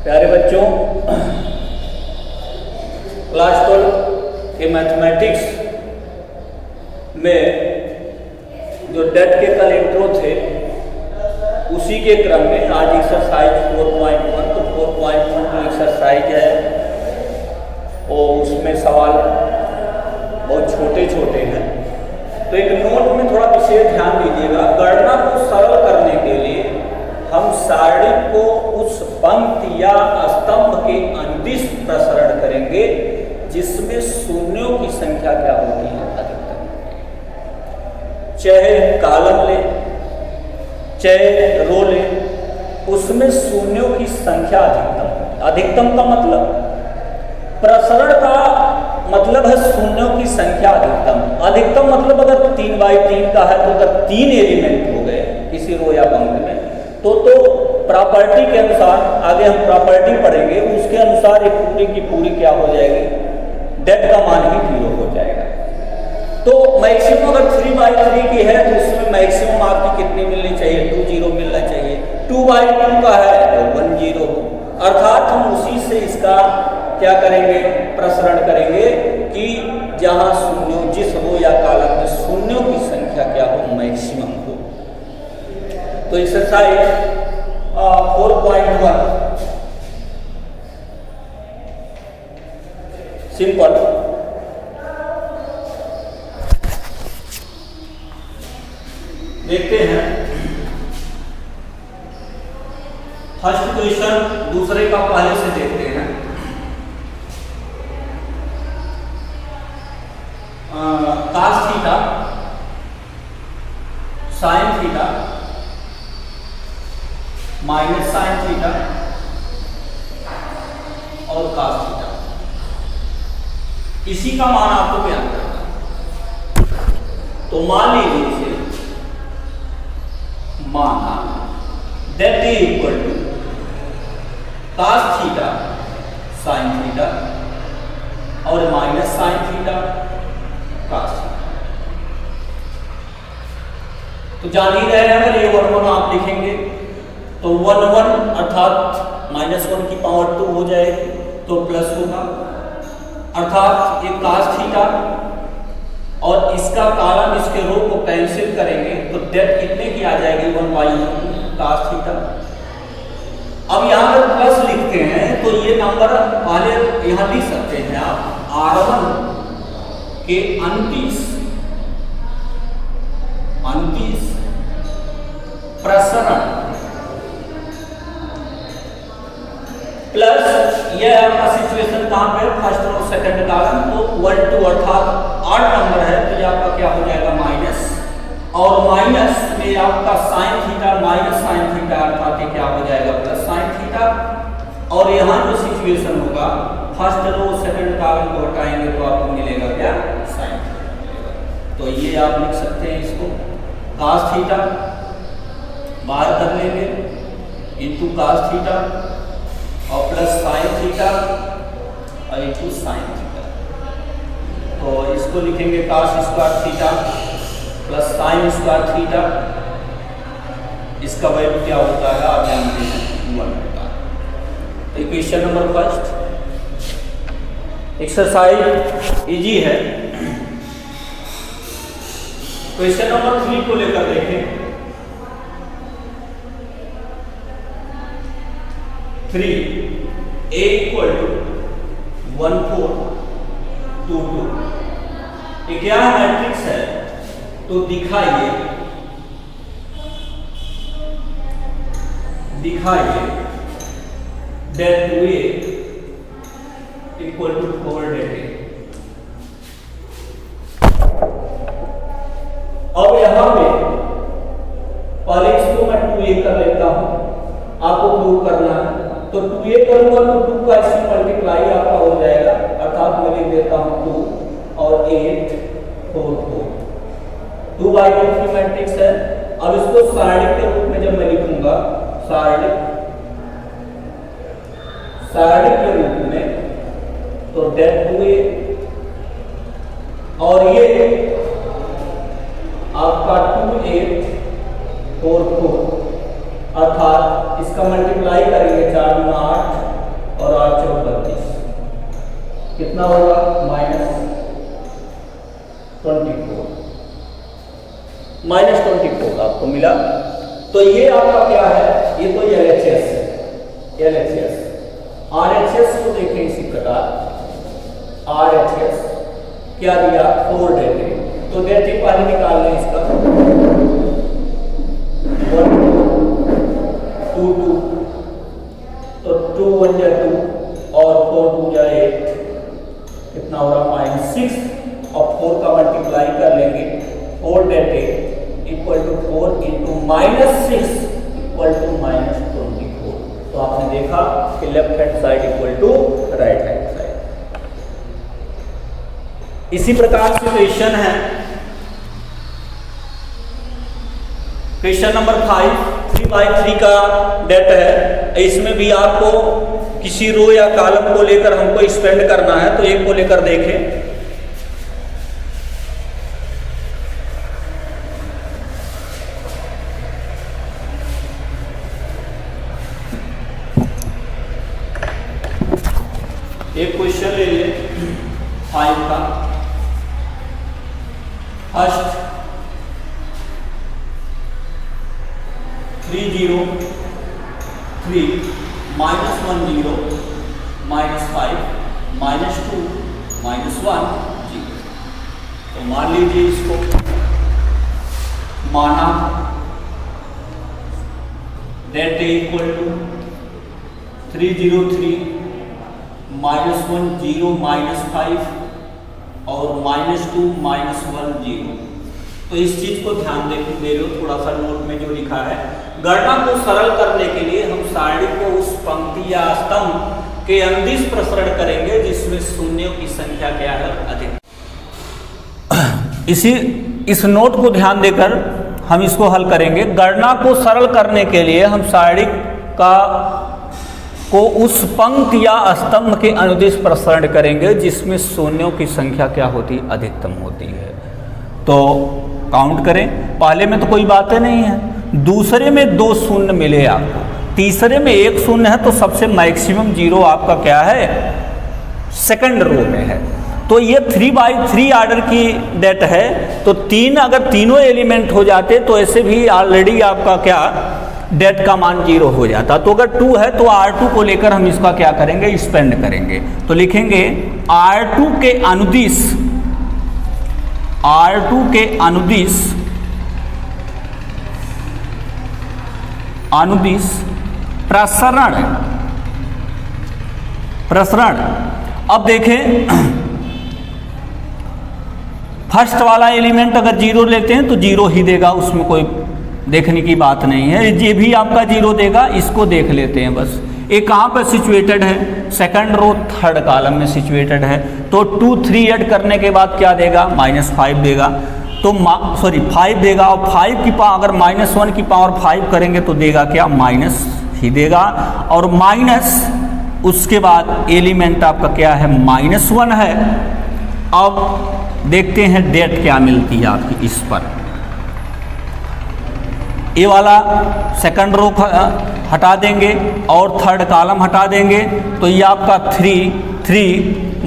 प्यारे बच्चों, क्लास 12 के मैथमेटिक्स में जो डेट के कल इंट्रो थे उसी के क्रम में आज एक्सरसाइज 4.1 तो 4.1 जो एक्सरसाइज है और उसमें सवाल बहुत छोटे छोटे हैं। तो एक नोट में थोड़ा विशेष ध्यान दीजिएगा। गणना को सरल करने के लिए हम सारणी को उस पंक्ति या स्तंभ के अनदिश प्रसरण करेंगे जिसमें शून्यों की संख्या क्या होती है, अधिकतम। चाहे कॉलम ले चाहे रो ले, उसमें शून्यों की संख्या अधिकतम। अधिकतम का मतलब, प्रसरण का मतलब है शून्यों की संख्या अधिकतम। अधिकतम मतलब अगर 3/3 का है तो अगर 3 एलिमेंट हो गए किसी रो या पंक्ति में तो प्रॉपर्टी के अनुसार, आगे हम प्रॉपर्टी पढ़ेंगे, उसके अनुसार एक पूरी की पूरी क्या हो जाएगी, डेट का मान ही 0 हो जाएगा। तो मैक्सिमम अगर 3/3 की है तो उसमें मैक्सिमम आपकी कितनी मिलनी चाहिए, 2 0 मिलना चाहिए। 2/2 का है तो 1 0 हो। अर्थात हम उसी से इसका क्या करेंगे, प्रसरण करेंगे कि जहां शून्यों, जिस रो या कॉलम में शून्यों की संख्या क्या हो, मैक्सिमम हो। तो एक्सरसाइज 4.1 सिंपल। देखते हैं फर्स्ट क्वेश्चन, दूसरे का पहले से देखते हैं। cos theta sin theta minus sine theta और cos थीटा, इसी का मान आपको ज्ञात करना है। तो मान लीजिए इसे माना that is equal to cos theta sin theta और minus sine theta cos theta. तो जान ही रहे हैं, अगर ये 1 1 आप लिखेंगे तो 1 1 अर्थात -1 की पावर 2 हो जाएगी तो प्लस होगा। अर्थात ये cos थीटा और इसका कॉलम इसके रो को कैंसिल करेंगे तो डेट कितने की आ जाएगी, 1/1 cos थीटा। अब यहाँ पर प्लस लिखते हैं तो ये नंबर पहले यहाँ लिख सकते हैं आप, R1 के 29 प्रसरण प्लस ये आपका सिचुएशन कहां पे, फर्स्ट और सेकंड कॉलम, तो 1 2 अर्थात 8 नंबर है तो ये आपका क्या हो जाएगा माइनस, और माइनस में आपका sine theta minus sine theta अर्थात ये क्या हो जाएगा प्लस साइन थीटा। और यहाँ जो सिचुएशन होगा फर्स्ट रो सेकंड कॉलम को हटाएंगे तो आपको मिलेगा क्या, साइन थीटा। तो ये आप लिख सकते हैं इसको cos थीटा बाहर कर लेंगे इंटू cos थीटा और प्लस साइन थीटा और इंटू साइन थीटा। तो इसको लिखेंगे cos square theta plus sine square theta. इसका वैल्यू क्या होता है आप जानते हैं, 1 होता है। तो equation number first, exercise easy है। क्वेश्चन नंबर 3 को लेकर देखें। 3 a इक्वल टू 1 4 2 2। ये क्या मैट्रिक्स है, तो दिखाइए that 2a equal to 4 that a। अब यहां पे पहले इसको मैं 2a कर लेता हूं, आपको प्रूव करना है। तो 2a करूंगा तो 2 का इससे मल्टीप्लाई आपका हो जाएगा, अर्थात मैं लिख देता हूं 2 और 8 4 4। 2/2 की मैट्रिक्स है। अब इसको सारणी के रूप में जब मैं लिखूंगा, सारणी के रूप में, तो डेट 2a और ये आपका 2 8 4 4 अर्थात इसका मल्टीप्लाई करेंगे 4 दूना 8 और 8 चौक 32, कितना होगा -24 आपको मिला। तो ये आपका क्या है, ये तो LHS है, LHS। RHS को देखें इसी प्रकार, RHS क्या दिया 4 देते, तो देते पहले निकाल लें इसका 1 2 2, तो 2 1 जा 2 और 4 2 जा 8, कितना हो रहा -6 और 4 का मल्टीप्लाई कर लेंगे 4 देते equal to 4 into -6 equal to -24। तो आपने देखा कि left hand side equal to right hand side. इसी प्रकार से क्वेश्चन है क्वेश्चन नंबर 5, 3/3 का डेट है। इसमें भी आपको किसी रो या कॉलम को लेकर हमको एक्सपेंड करना है, तो एक को लेकर देखें। एक क्वेश्चन ले लिए 5 का, फर्स्ट 3 0 3 -1 0 -5 -2 -1 0। तो मान लीजिए इसको, माना डेट इक्वल टू 3 0 3 -1 0 -5 और -2 -1 0। तो इस चीज को ध्यान दे लो, थोड़ा सा नोट में जो लिखा है। गणना को सरल करने के लिए हम सारणी को उस पंक्ति या स्तंभ के अनुदिश प्रसरण करेंगे जिसमें शून्यों की संख्या क्या है अधिक। इस नोट को ध्यान देकर हम इसको हल करेंगे। गणना को सरल करने के लिए हम सारणी को उस पंक्ति या स्तंभ के अनुदिश प्रसरण करेंगे जिसमें शून्यों की संख्या क्या होती अधिकतम होती है। तो काउंट करें, पहले में तो कोई बातें नहीं है, दूसरे में 2 शून्य मिले आपको, तीसरे में 1 शून्य है, तो सबसे मैक्सिमम 0 आपका क्या है सेकंड रो में है। तो ये 3/3 आर्डर की डेट है, तो 3 अगर तीनों एलिमेंट हो जाते तो ऐसे भी ऑलरेडी आपका क्या डेट का मान 0 हो जाता। तो अगर 2 है तो R2 को लेकर हम इसका क्या करेंगे स्पेंड करेंगे। तो लिखेंगे R2 के अनुदिश, R2 के अनुदिश प्रसरण। अब देखें फर्स्ट वाला एलिमेंट अगर 0 लेते हैं तो 0 ही देगा, उसमें कोई देखने की बात नहीं है। ये भी आपका 0 देगा, इसको देख लेते हैं बस। ये कहाँ पर सिचुएटेड है, सेकंड रो थर्ड कॉलम में सिचुएटेड है। तो 2 3 ऐड करने के बाद क्या देगा -5 देगा, तो 5 देगा। और 5 की पावर अगर -1 की पावर 5 करेंगे तो देगा क्या माइनस ही देगा। और माइनस उसके बाद एलिमेंट आपका क्या है -1 है। अब देखते हैं डेट क्या मिलती है आपकी इस पर। ये वाला सेकंड रो हटा देंगे और थर्ड कॉलम हटा देंगे, तो ये आपका 3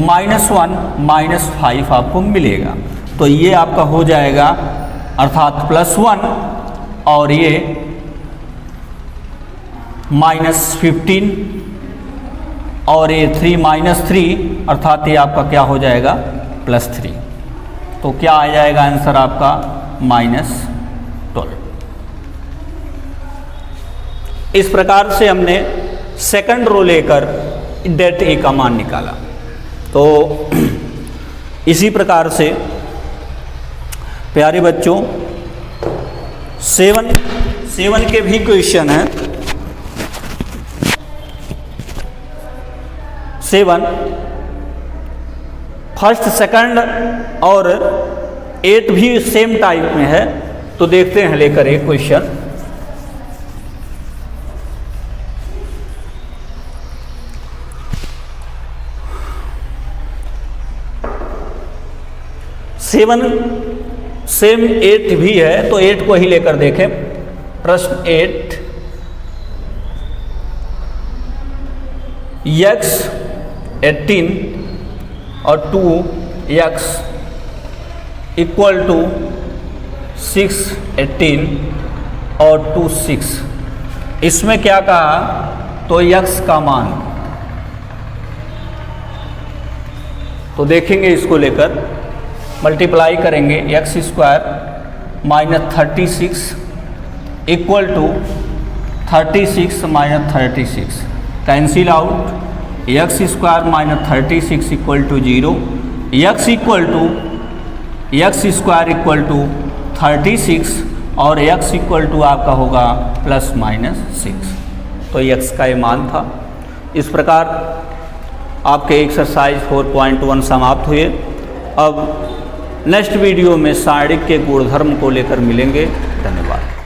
-1 -5 आपको मिलेगा। तो ये आपका हो जाएगा अर्थात +1 और ये -15 और ये 3 -3 अर्थात ये आपका क्या हो जाएगा +3। तो क्या आ जाएगा आंसर आपका -12। इस प्रकार से हमने सेकंड रो लेकर डेट ए का मान निकाला। तो इसी प्रकार से प्यारे बच्चों 7 के भी क्वेश्चन हैं। 7 फर्स्ट सेकंड और 8 भी सेम टाइप में है। तो देखते हैं लेकर एक क्वेश्चन। सेम 8 भी है, तो 8 को ही लेकर देखें। प्रश्न 8 x 18 और 2x इक्वल टू 6 18 और 2 6। इसमें क्या कहा, तो x का मान, तो देखेंगे इसको लेकर मल्टीप्लाई करेंगे। X square minus 36 equal to 36 minus 36, cancel out. X square minus 36 equal to 0, x square equal to 36 और एक्स इक्वल टू आपका होगा प्लस माइनस 6। तो एक्स का ये मान था। इस प्रकार आपके एक्सरसाइज 4.1 समाप्त हुए। अब नेक्स्ट वीडियो में सारणिक के गुणधर्म को लेकर मिलेंगे। धन्यवाद।